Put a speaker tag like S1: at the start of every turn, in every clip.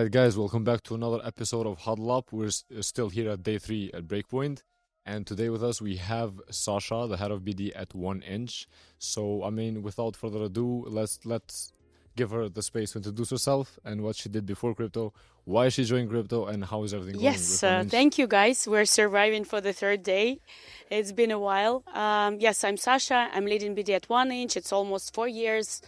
S1: Right, guys, welcome back to another episode of Huddle Up. We're still here at day 3 at Breakpoint. And today with us, we have Sasha, the head of BD at 1inch. So, without further ado, let's give her the space to introduce herself and what she did before crypto, why she joined crypto, and how is everything going
S2: Yes,
S1: with 1inch.
S2: thank you, guys. We're surviving for the third day. It's been a while. Yes, I'm Sasha. I'm leading BD at 1inch. It's almost 4 years.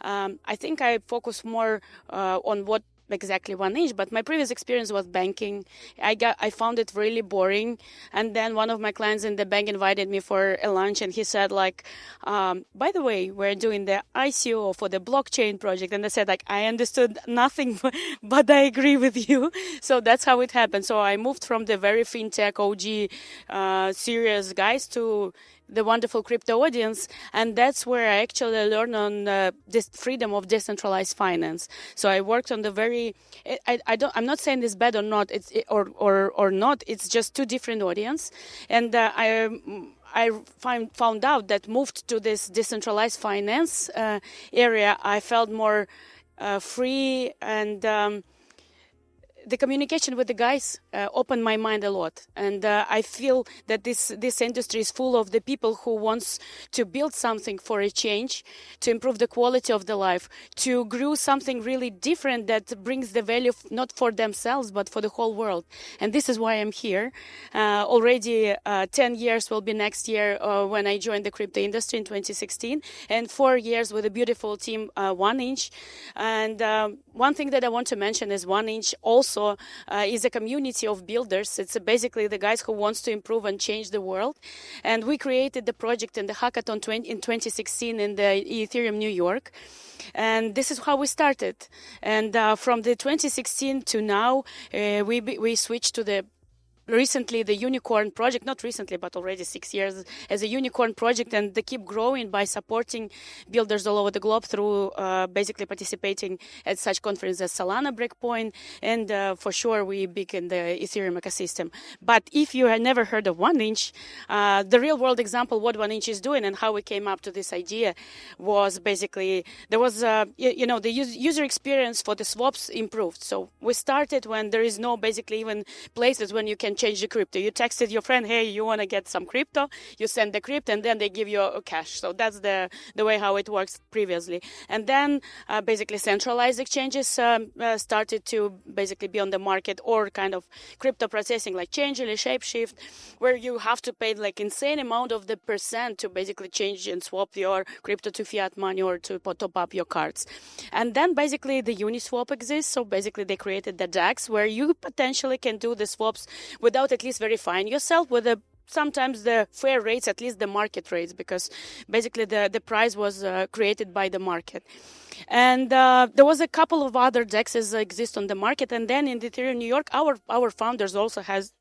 S2: I think I focus more on what exactly 1inch, but my previous experience was banking. I found it really boring, and then one of my clients in the bank invited me for a lunch, and he said by the way, we're doing the ICO for the blockchain project. And I said I understood nothing, but I agree with you. So that's how it happened. So I moved from the very fintech OG serious guys to the wonderful crypto audience, and that's where I actually learned on this freedom of decentralized finance. So I worked on the very. I'm not saying it's bad or not. Or not. It's just two different audience, and I found out that moved to this decentralized finance area, I felt more free, and the communication with the guys opened my mind a lot, and I feel that this industry is full of the people who wants to build something for a change, to improve the quality of the life, to grow something really different that brings the value not for themselves but for the whole world. And this is why I'm here. Already 10 years will be next year when I joined the crypto industry in 2016, and 4 years with a beautiful team, 1inch. And one thing that I want to mention is 1inch also is a community of builders. It's basically the guys who wants to improve and change the world. And we created the project in the hackathon in 2016 in the Ethereum New York. And this is how we started. And from the 2016 to now, we switched to the recently the unicorn project, not recently, but already 6 years as a unicorn project, and they keep growing by supporting builders all over the globe through basically participating at such conferences as Solana, Breakpoint, and for sure we big in the Ethereum ecosystem. But if you have never heard of 1inch, the real world example what 1inch is doing and how we came up to this idea was basically there was the user experience for the swaps improved. So we started when there is no basically even places when you can change the crypto. You texted your friend, hey, you want to get some crypto, you send the crypto, and then they give you a cash. So that's the way how it works previously. And then basically centralized exchanges started to basically be on the market, or kind of crypto processing like Changelly, Shapeshift, where you have to pay like insane amount of the percent to basically change and swap your crypto to fiat money or to top up your cards. And then basically the Uniswap exists. So basically they created the DEX where you potentially can do the swaps without at least verifying yourself with sometimes the fair rates, at least the market rates, because basically the price was created by the market. And there was a couple of other DEXs exist on the market. And then in the Ethereum New York, our founders also has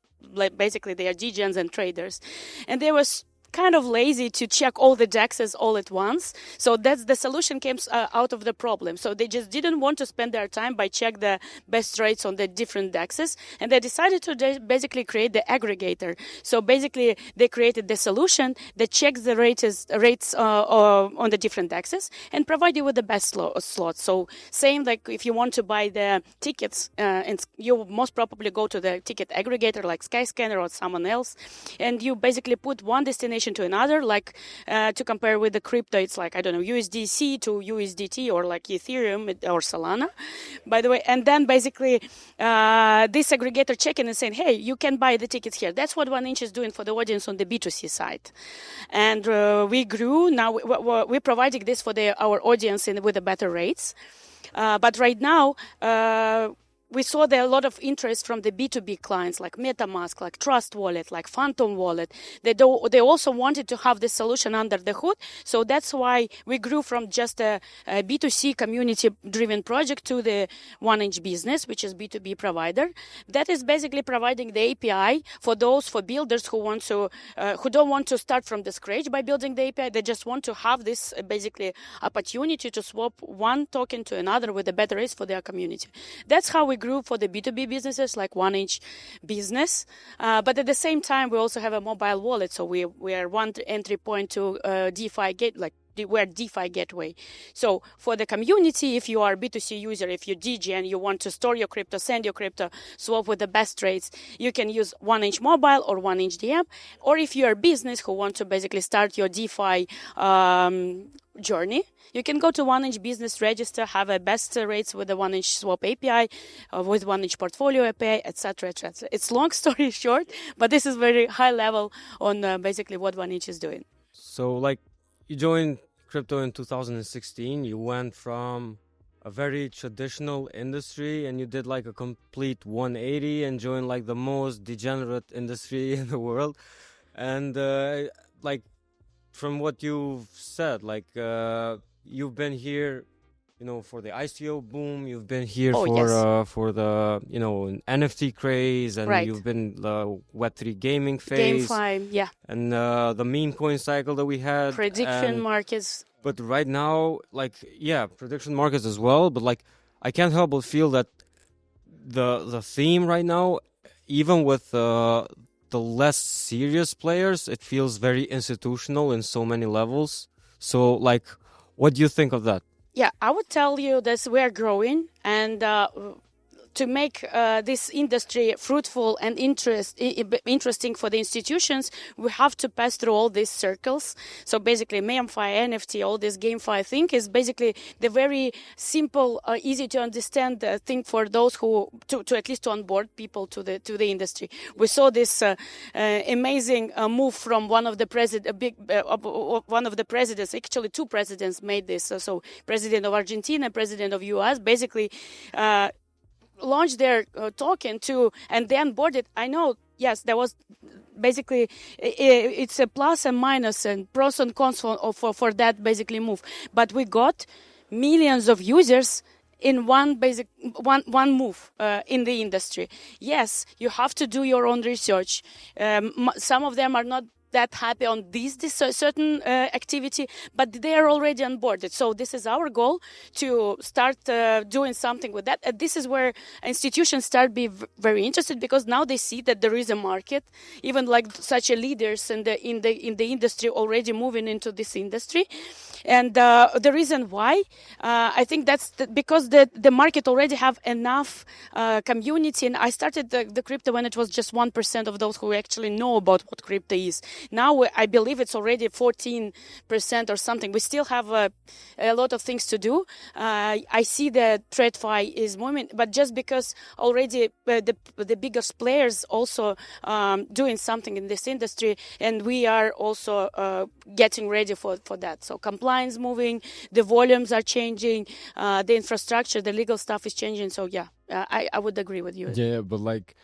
S2: basically they are degens and traders. And they was kind of lazy to check all the DEXs all at once. So that's the solution came out of the problem. So they just didn't want to spend their time by check the best rates on the different DEXs. And they decided to basically create the aggregator. So basically they created the solution that checks the rates on the different DEXs and provide you with the best slots. So same like if you want to buy the tickets, and you most probably go to the ticket aggregator like Skyscanner or someone else, and you basically put one destination to another, like to compare with the crypto, it's like, I don't know, USDC to USDT or like Ethereum or Solana, by the way. And then basically this aggregator checking and saying, hey, you can buy the tickets here. That's what 1inch is doing for the audience on the B2C side. And we grew. Now we're providing this for our audience with the better rates. But right now, we saw there a lot of interest from the B2B clients like MetaMask, like Trust Wallet, like Phantom Wallet. They also wanted to have this solution under the hood. So that's why we grew from just a B2C community-driven project to the 1inch business, which is B2B provider. That is basically providing the API for builders who don't want to start from the scratch by building the API. They just want to have this basically opportunity to swap one token to another with a better rates for their community. That's how we grew for the B2B businesses like 1inch business. But at the same time, we also have a mobile wallet. So we are one entry point to DeFi we're DeFi gateway. So for the community, if you are a B2C user, if you're degen, you want to store your crypto, send your crypto, swap with the best rates, you can use 1inch mobile or 1inch DM. Or if you're a business who want to basically start your DeFi journey, you can go to 1inch business register, have a best rates with the 1inch swap API, with 1inch portfolio API, etc., etc. It's long story short, but this is very high level on basically what 1inch is doing.
S3: So, like, you joined crypto in 2016. You went from a very traditional industry and you did like a complete 180 and joined like the most degenerate industry in the world. And like, from what you've said, like, you've been here, you know, for the ICO boom. You've been here for the, you know, NFT craze, and you've been the Web3 gaming phase.
S2: GameFi, yeah.
S3: And the meme coin cycle that we had.
S2: Prediction markets.
S3: But right now, like, yeah, prediction markets as well. But like, I can't help but feel that the theme right now, even with the less serious players, it feels very institutional in so many levels. So, like, what do you think of that?
S2: Yeah, I would tell you that we are growing, and to make this industry fruitful and interesting for the institutions, we have to pass through all these circles. So basically, MemeFi, NFT, all this GameFi thing is basically the very simple, easy to understand thing for those who to at least to onboard people to the industry. We saw this amazing move from one of the presidents. Actually, two presidents made this. So President of Argentina, President of US, basically. Launched their token and they onboarded. I know, yes, there was basically it's a plus and minus and pros and cons for that basically move. But we got millions of users in one move in the industry. Yes, you have to do your own research. Some of them are not that happy on this certain activity, but they are already onboarded. So this is our goal, to start doing something with that. And this is where institutions start be very interested, because now they see that there is a market, even like such a leaders in the industry already moving into this industry. And the reason why, I think that's because the market already have enough community. And I started the crypto when it was just 1% of those who actually know about what crypto is. Now I believe it's already 14% or something. We still have a lot of things to do. I see that TradFi is moving, but just because already the biggest players also doing something in this industry, and we are also getting ready for that. So compliance moving, the volumes are changing, the infrastructure, the legal stuff is changing. So yeah, I would agree with you.
S1: Yeah, but like,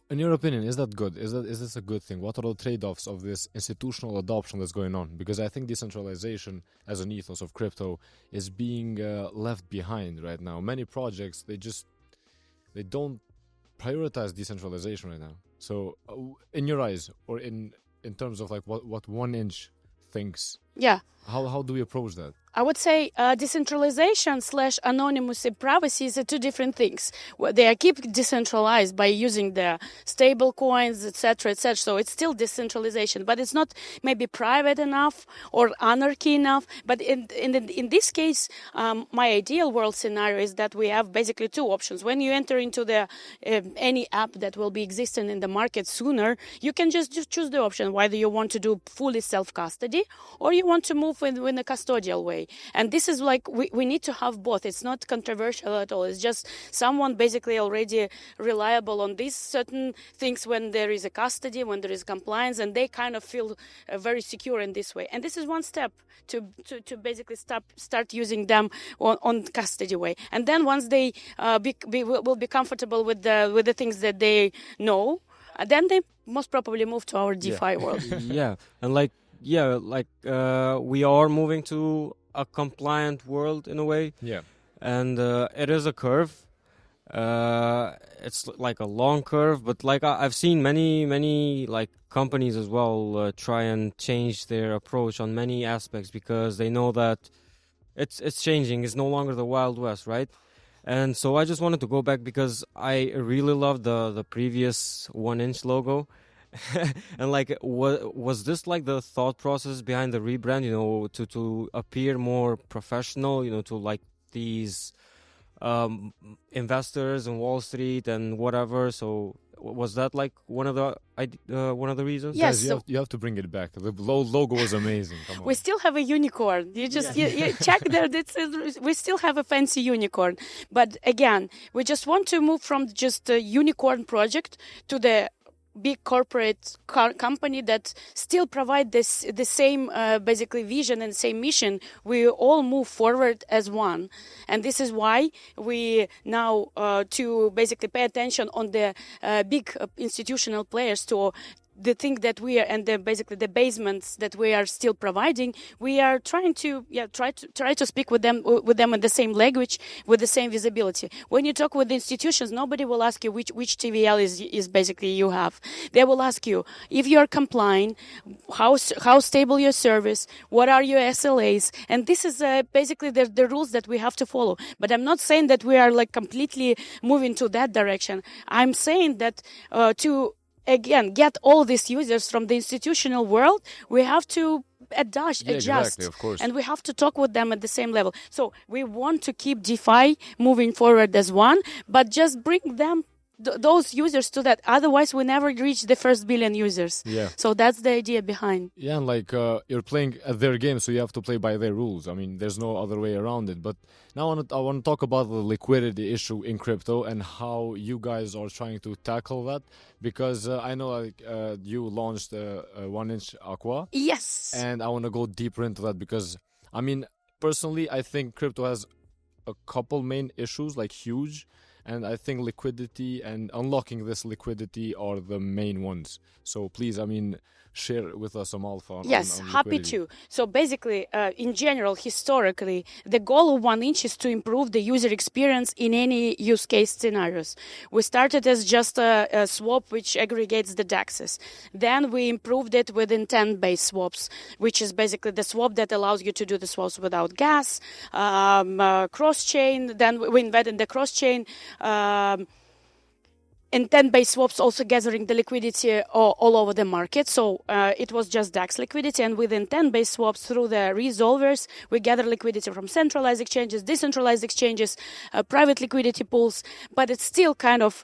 S1: in your opinion, is that good? Is this a good thing? What are the trade-offs of this institutional adoption that's going on? Because I think decentralization as an ethos of crypto is being left behind right now. Many projects, they don't prioritize decentralization right now. So in your eyes, or in terms of like what 1inch thinks,
S2: yeah,
S1: how do we approach that?
S2: I would say decentralization / anonymous privacy is two different things. They are keep decentralized by using the stable coins, etc., etc. So it's still decentralization, but it's not maybe private enough or anarchy enough. But in this case, my ideal world scenario is that we have basically two options. When you enter into the any app that will be existing in the market sooner, you can just choose the option whether you want to do fully self-custody or you want to move in a custodial way. And this is like, we need to have both. It's not controversial at all. It's just someone basically already reliable on these certain things when there is a custody, when there is compliance, and they kind of feel very secure in this way. And this is one step to basically start using them on custody way. And then once they will be comfortable with the things that they know, then they most probably move to our DeFi world.
S3: Yeah, and like, we are moving to a compliant world in a way.
S1: Yeah.
S3: And it is a curve. It's like a long curve, but like I've seen many like companies as well try and change their approach on many aspects, because they know that it's changing. It's no longer the Wild West, right? And so I just wanted to go back, because I really love the previous 1inch logo. And like, was this like the thought process behind the rebrand? To appear more professional. To like these investors on Wall Street and whatever. So was that like one of the reasons?
S2: Yes.
S1: Guys, you have to bring it back. The logo was amazing. Come on.
S2: We still have a unicorn. You just you check there. We still have a fancy unicorn. But again, we just want to move from just a unicorn project to the big corporate company that still provide the same basically vision and same mission. We all move forward as one, and this is why we now to basically pay attention on the big institutional players to the thing that we are, and basically the basements that we are still providing. We are trying to try to speak with them in the same language, with the same visibility. When you talk with the institutions, nobody will ask you which TVL is basically you have. They will ask you if you are complying, how stable your service, what are your SLAs, and this is basically the rules that we have to follow. But I'm not saying that we are like completely moving to that direction. I'm saying that to again get all these users from the institutional world, we have to adjust,
S1: exactly, of course.
S2: and we have to talk with them at the same level. So we want to keep DeFi moving forward as one, but just bring them those users to that. Otherwise, we never reach the first billion users.
S1: Yeah.
S2: So that's the idea behind.
S1: Yeah, and like you're playing at their game, so you have to play by their rules. I mean, there's no other way around it. But now I want to talk about the liquidity issue in crypto and how you guys are trying to tackle that. Because I know like you launched a 1-inch Aqua.
S2: Yes.
S1: And I want to go deeper into that because, I mean, personally, I think crypto has a couple main issues, like huge. And I think liquidity and unlocking this liquidity are the main ones. So please, I mean, share with us some alpha on
S2: Yes,
S1: on
S2: happy
S1: liquidity.
S2: to. So basically, in general, historically, the goal of 1-inch is to improve the user experience in any use case scenarios. We started as just a swap which aggregates the dexes. Then we improved it with intent-based swaps, which is basically the swap that allows you to do the swaps without gas, cross-chain. Then we invented the cross-chain. Intent-based swaps also gathering the liquidity all over the market. So it was just DEX liquidity. And with intent-based swaps through the resolvers, we gather liquidity from centralized exchanges, decentralized exchanges, private liquidity pools. But it's still kind of...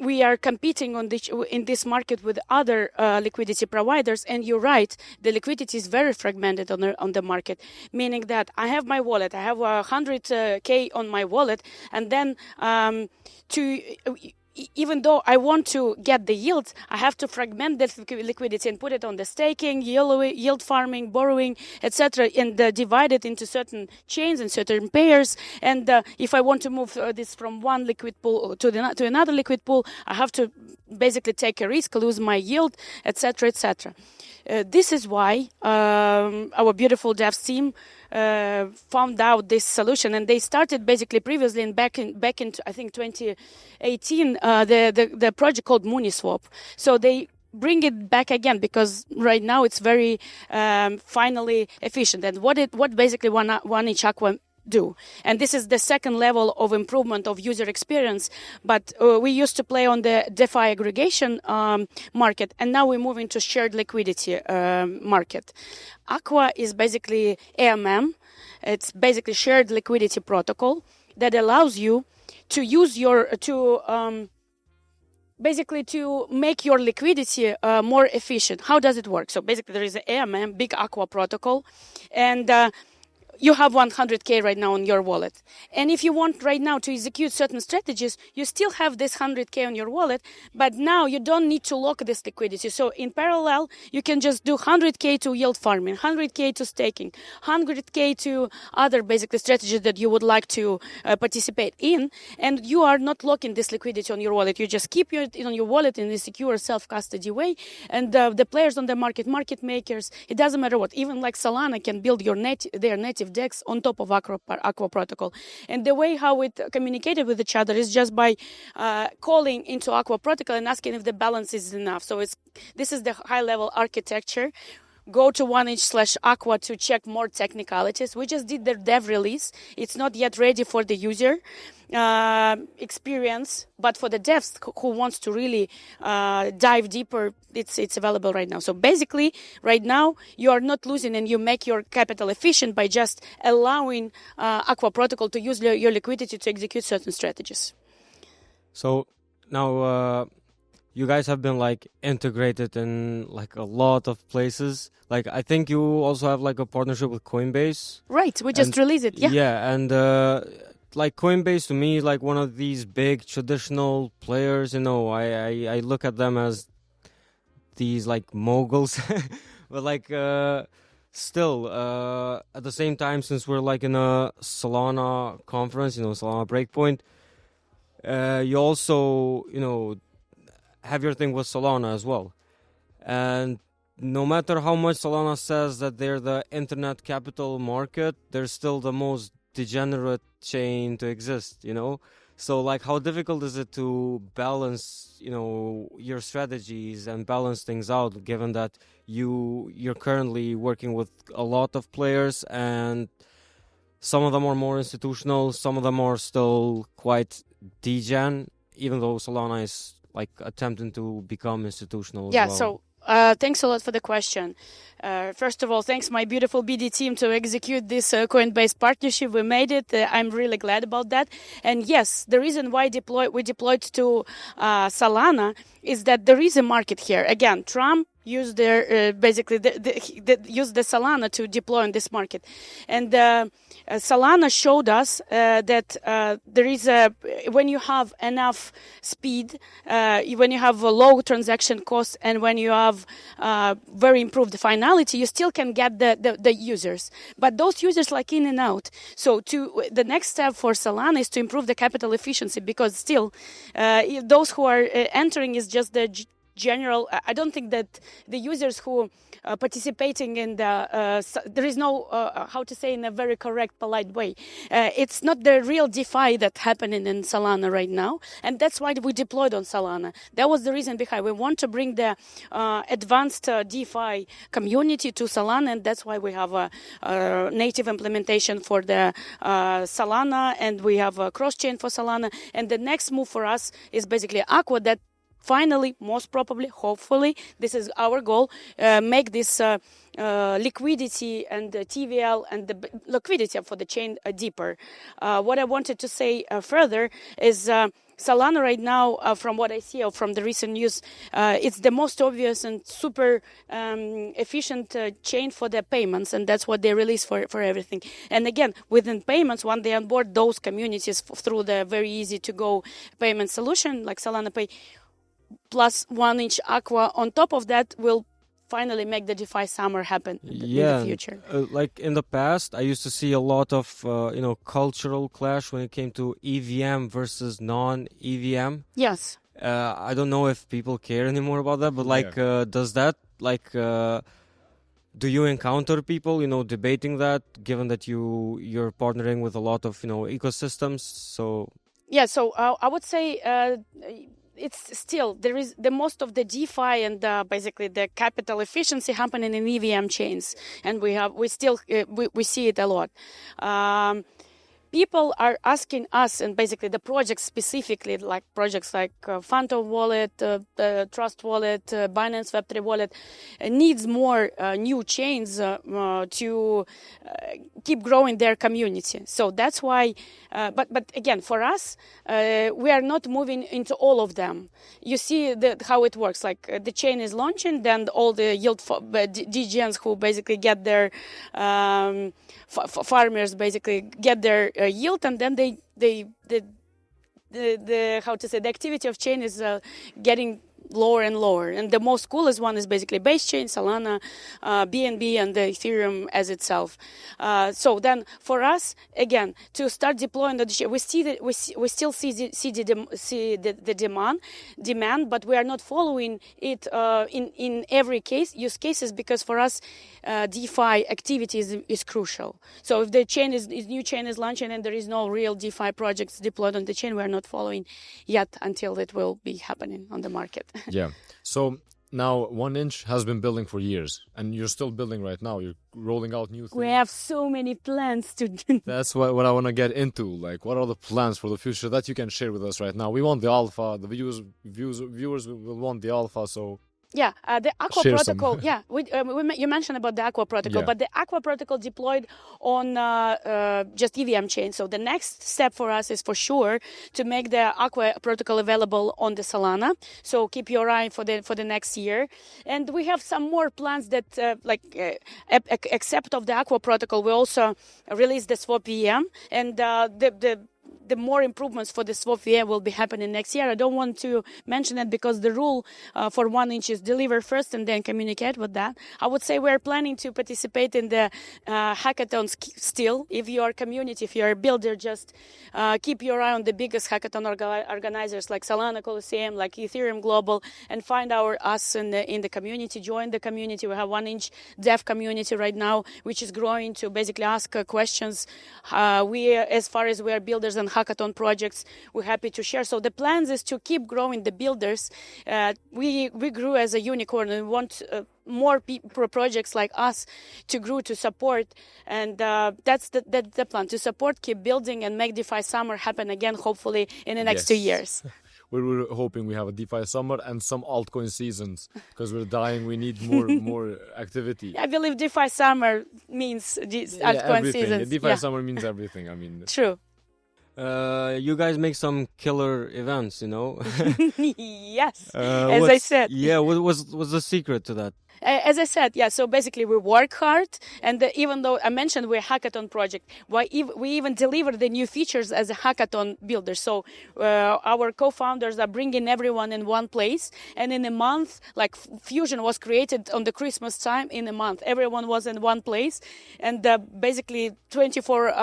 S2: we are competing in this market with other liquidity providers, and you're right, the liquidity is very fragmented on the market, meaning that I have my wallet, I have 100K on my wallet, and then even though I want to get the yield, I have to fragment that liquidity and put it on the staking, yield farming, borrowing, etc., and divide it into certain chains and certain pairs. And if I want to move this from one liquid pool to another liquid pool, I have to basically take a risk, lose my yield, etc., etc. This is why our beautiful devs team found out this solution, and they started basically previously back in I think 2018 the project called Mooniswap. So they bring it back again because right now it's very finally efficient. And what basically 1-inch Aqua do, and this is the second level of improvement of user experience, but we used to play on the DeFi aggregation market, and now we move into shared liquidity market. Aqua is basically AMM. It's basically shared liquidity protocol that allows you to use basically to make your liquidity more efficient. How does it work? So basically there is an AMM, big Aqua protocol, and you have 100K right now on your wallet. And if you want right now to execute certain strategies, you still have this 100K on your wallet, but now you don't need to lock this liquidity. So in parallel, you can just do 100K to yield farming, 100K to staking, 100K to other basically strategies that you would like to participate in. And you are not locking this liquidity on your wallet. You just keep it on your wallet in a secure self-custody way. And the players on the market makers, it doesn't matter what, even like Solana can build their native DEX on top of Aqua protocol. And the way how it communicated with each other is just by calling into Aqua protocol and asking if the balance is enough. So this is the high level architecture go to 1inch/Aqua to check more technicalities. We just did the dev release. It's not yet ready for the user experience, but for the devs who wants to really dive deeper, it's available right now. So basically, right now, you are not losing and you make your capital efficient by just allowing Aqua protocol to use your liquidity to execute certain strategies.
S3: So now you guys have been like integrated in like a lot of places. Like I think you also have like a partnership with Coinbase.
S2: Right, we just released it. Yeah.
S3: Yeah, and like Coinbase to me, like one of these big traditional players. You know, I look at them as these like moguls, but like still at the same time, since we're like in a Solana conference, you know, Solana Breakpoint, you also, you know, have your thing with Solana as well. And no matter how much Solana says that they're the internet capital market, they're still the most degenerate chain to exist, you know? So like how difficult is it to balance, you know, your strategies and balance things out, given that you're currently working with a lot of players and some of them are more institutional, some of them are still quite degen, even though Solana is like attempting to become institutional as well.
S2: So thanks a lot for the question. First of all, thanks my beautiful BD team to execute this Coinbase partnership. We made it. I'm really glad about that. And yes, the reason why we deployed to Solana is that there is a market here. Again, Trump used their used the Solana to deploy in this market, and Solana showed us that there is when you have enough speed, when you have a low transaction cost, and when you have very improved finality, you still can get the users. But those users like in and out. So the next step for Solana is to improve the capital efficiency, because still those who are entering is just the general. I don't think that the users who are participating in there is no how to say in a very correct, polite way. It's not the real DeFi that happening in Solana right now, and that's why we deployed on Solana. That was the reason behind. We want to bring the advanced DeFi community to Solana, and that's why we have a native implementation for the Solana, and we have a cross-chain for Solana. And the next move for us is basically Aqua, that finally, most probably, hopefully, this is our goal, make this liquidity and the TVL and the liquidity for the chain deeper. What I wanted to say further is Solana right now, from what I see from the recent news, it's the most obvious and super efficient chain for the payments, and that's what they release for everything. And again, within payments, when they onboard those communities through the very easy-to-go payment solution like Solana Pay, plus 1inch/Aqua on top of that will finally make the DeFi summer happen in the future.
S3: Like in the past, I used to see a lot of cultural clash when it came to EVM versus non-EVM.
S2: Yes.
S3: I don't know if people care anymore about that, but does that do you encounter people debating that, given that you're partnering with a lot of ecosystems? So
S2: I would say it's still there is the most of the DeFi and basically the capital efficiency happening in EVM chains, and we see it a lot. People are asking us, and basically the projects specifically, like projects like Phantom Wallet, Trust Wallet, Binance Web3 Wallet, needs more new chains to keep growing their community. So that's why, but again, for us, we are not moving into all of them. You see how it works. Like the chain is launching, then all the yield degens who basically get their farmers basically get their yield, and then the activity of chain is getting lower and lower. And the most coolest one is basically base chain, Solana, BNB, and the Ethereum as itself. So then for us, again, to start deploying the we still see the demand, but we are not following it in every use cases, because for us, DeFi activity is crucial. So if the chain new chain is launching and there is no real DeFi projects deployed on the chain, we are not following yet until it will be happening on the market.
S1: Yeah. So now 1inch has been building for years, and you're still building right now. You're rolling out new things.
S2: We have so many plans to do.
S1: That's what I want to get into. Like, what are the plans for the future that you can share with us right now? We want the alpha. The viewers will want the alpha. So
S2: Yeah, the Aqua
S1: share
S2: protocol.
S1: some.
S2: Yeah, you mentioned about the Aqua protocol,
S1: Yeah.
S2: but the Aqua protocol deployed on just EVM chain. So the next step for us is for sure to make the Aqua protocol available on the Solana. So keep your eye for the next year. And we have some more plans that except of the Aqua protocol, we also release the Swap VM, and the more improvements for the Swap VM will be happening next year. I don't want to mention it because the rule for 1inch is deliver first and then communicate with that. I would say we're planning to participate in the hackathons still. If you are a community, if you're a builder, just keep your eye on the biggest hackathon organizers like Solana Coliseum, like Ethereum Global, and find us in the community. Join the community. We have 1inch dev community right now, which is growing to basically ask questions. As far as we are builders and hackathon projects, we're happy to share. So the plans is to keep growing the builders. We grew as a unicorn, and we want more projects like us to grow, to support, and that's the plan, to support, keep building, and make DeFi Summer happen again, hopefully in the next 2 years.
S1: We're hoping we have a DeFi summer and some altcoin seasons, because we're dying. We need more activity.
S2: I believe DeFi Summer means altcoin
S1: everything.
S2: seasons.
S1: DeFi summer means everything. I mean,
S2: True.
S3: You guys make some killer events, you know.
S2: Yes, as I said.
S3: Yeah, what was the secret to that?
S2: As I said, yeah, so basically we work hard, and even though I mentioned we're a hackathon project, we even deliver the new features as a hackathon builder. So our co-founders are bringing everyone in one place, and in a month, like Fusion was created on the Christmas time, in a month, everyone was in one place, and basically 24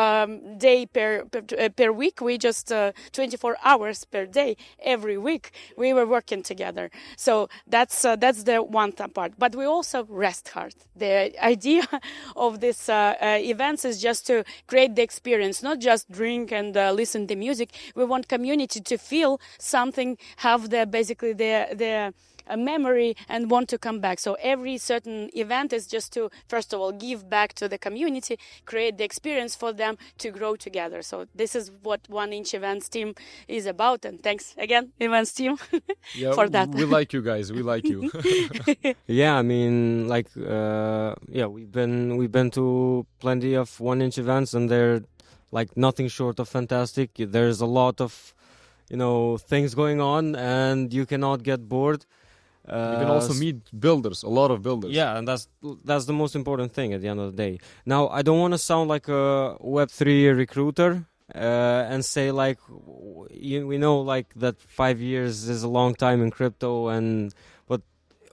S2: day per week, we just 24 hours per day, every week, we were working together. So that's the one part. But we also rest hard. The idea of this events is just to create the experience, not just drink and listen to music. We want community to feel something, have basically the memory, and want to come back. So every certain event is just to, first of all, give back to the community, create the experience for them to grow together. So this is what 1inch Events team is about. And thanks again, Events team, for that.
S1: We like you guys. We like you.
S3: Yeah, I mean, like, we've been to plenty of 1inch events, and they're like nothing short of fantastic. There's a lot of, things going on, and you cannot get bored.
S1: You can also meet builders, a lot of builders.
S3: Yeah, and that's the most important thing at the end of the day. Now, I don't want to sound like a Web3 recruiter and say like, we know like that 5 years is a long time in crypto, but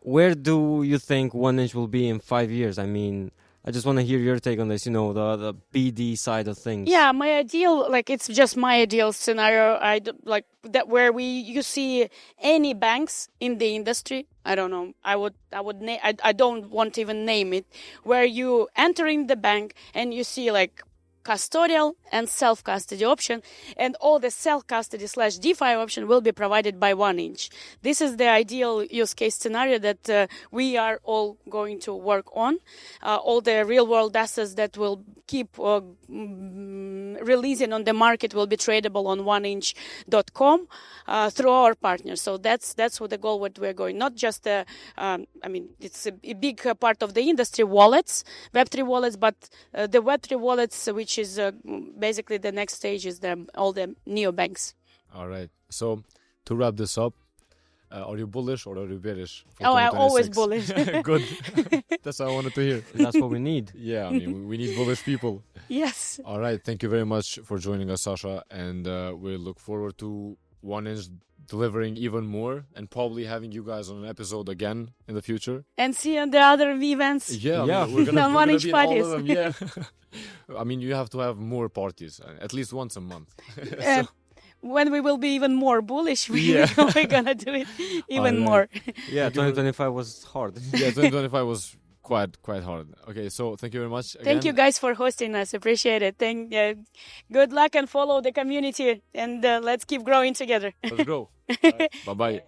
S3: where do you think 1inch will be in 5 years? I mean, I just want to hear your take on this, the BD side of things.
S2: Yeah, my ideal, it's just my ideal scenario. Like that where you see any banks in the industry. I don't know. I don't want to even name it. Where you enter in the bank and you see like custodial and self-custody option, and all the self-custody / DeFi option will be provided by 1inch. This is the ideal use case scenario that we are all going to work on. All the real-world assets that will keep releasing on the market will be tradable on 1inch.com through our partners. So that's what the goal what we're going. Not just it's a big part of the industry, wallets, Web3 wallets, but the Web3 wallets, which is basically the next stage, is all the neobanks.
S1: All right. So to wrap this up, are you bullish or are you bearish?
S2: I'm always bullish.
S1: Good. That's what I wanted to hear.
S3: That's what we need.
S1: Yeah, I mean, we need bullish people.
S2: Yes.
S1: All right. Thank you very much for joining us, Sasha. And we look forward to 1inch delivering even more, and probably having you guys on an episode again in the future.
S2: And see on the other events.
S1: Yeah.
S3: Yeah.
S1: We're gonna
S2: 1inch
S1: be in
S2: parties.
S1: all of them. Yeah. I mean, you have to have more parties, at least once a month.
S2: When we will be even more bullish, we're gonna do it even more.
S3: Yeah, 2025 was hard.
S1: Yeah, 2025 was quite hard. Okay, so thank you very much again.
S2: Thank you guys for hosting us. Appreciate it. Good luck and follow the community, and let's keep growing together.
S1: Let's go. Bye-bye.